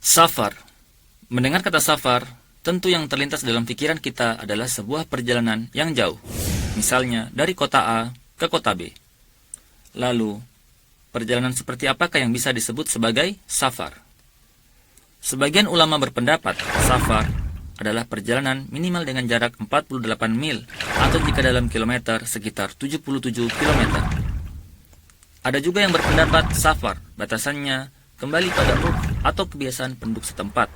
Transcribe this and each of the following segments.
Safar. Mendengar kata safar, tentu yang terlintas dalam pikiran kita adalah sebuah perjalanan yang jauh. Misalnya dari kota A ke kota B. Lalu, perjalanan seperti apakah yang bisa disebut sebagai safar? Sebagian ulama berpendapat safar adalah perjalanan minimal dengan jarak 48 mil atau jika dalam kilometer sekitar 77 kilometer. Ada juga yang berpendapat safar batasannya kembali pada urf atau kebiasaan penduduk setempat.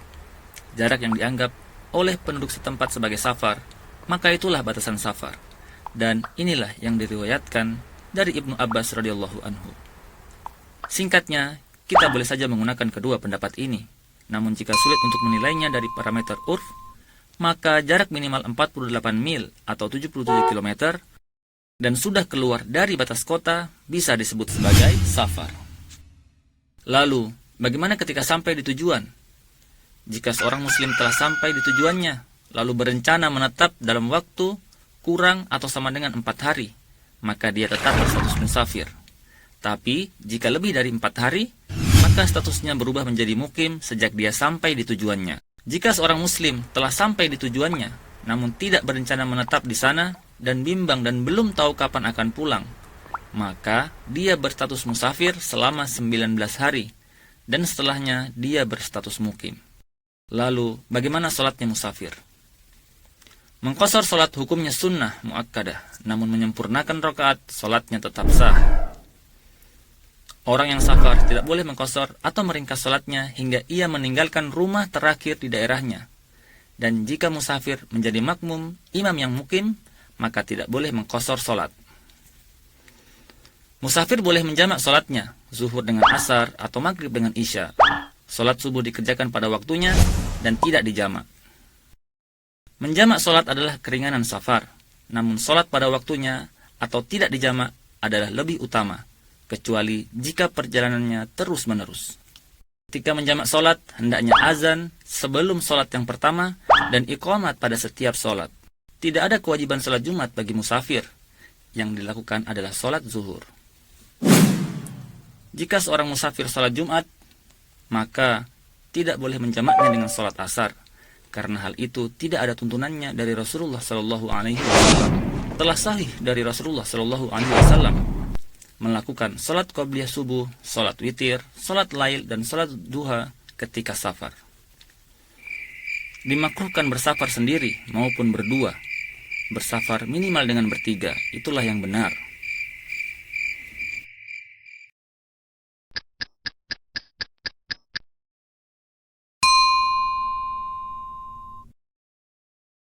Jarak yang dianggap oleh penduduk setempat sebagai safar, maka itulah batasan safar. Dan inilah yang diriwayatkan dari Ibnu Abbas radhiyallahu anhu. Singkatnya, kita boleh saja menggunakan kedua pendapat ini. Namun jika sulit untuk menilainya dari parameter urf, maka jarak minimal 48 mil atau 77 km dan sudah keluar dari batas kota bisa disebut sebagai safar. Lalu, bagaimana ketika sampai di tujuan? Jika seorang muslim telah sampai di tujuannya, lalu berencana menetap dalam waktu kurang atau sama dengan 4 hari, maka dia tetap berstatus musafir. Tapi, jika lebih dari 4 hari, maka statusnya berubah menjadi mukim sejak dia sampai di tujuannya. Jika seorang muslim telah sampai di tujuannya, namun tidak berencana menetap di sana, dan bimbang dan belum tahu kapan akan pulang, maka dia berstatus musafir selama 19 hari, dan setelahnya dia berstatus mukim. Lalu, bagaimana sholatnya musafir? Mengqashar sholat hukumnya sunnah muakkadah, namun menyempurnakan rakaat sholatnya tetap sah. Orang yang safar tidak boleh mengqashar atau meringkas sholatnya hingga ia meninggalkan rumah terakhir di daerahnya. Dan jika musafir menjadi makmum imam yang mukim, maka tidak boleh mengqashar sholat. Musafir boleh menjamak sholatnya, zuhur dengan asar atau maghrib dengan isya. Sholat subuh dikerjakan pada waktunya dan tidak dijamak. Menjamak sholat adalah keringanan safar, namun sholat pada waktunya atau tidak dijamak adalah lebih utama, kecuali jika perjalanannya terus-menerus. Ketika menjamak sholat, hendaknya azan sebelum sholat yang pertama dan iqamat pada setiap sholat. Tidak ada kewajiban sholat Jumat bagi musafir. Yang dilakukan adalah sholat zuhur. Jika seorang musafir sholat Jumat, maka tidak boleh menjamaknya dengan sholat asar, karena hal itu tidak ada tuntunannya dari Rasulullah SAW. Telah sahih dari Rasulullah SAW melakukan sholat qobliyah subuh, sholat witir, sholat lail, dan sholat duha ketika safar. Dimakruhkan bersafar sendiri maupun berdua. Bersafar minimal dengan bertiga, itulah yang benar.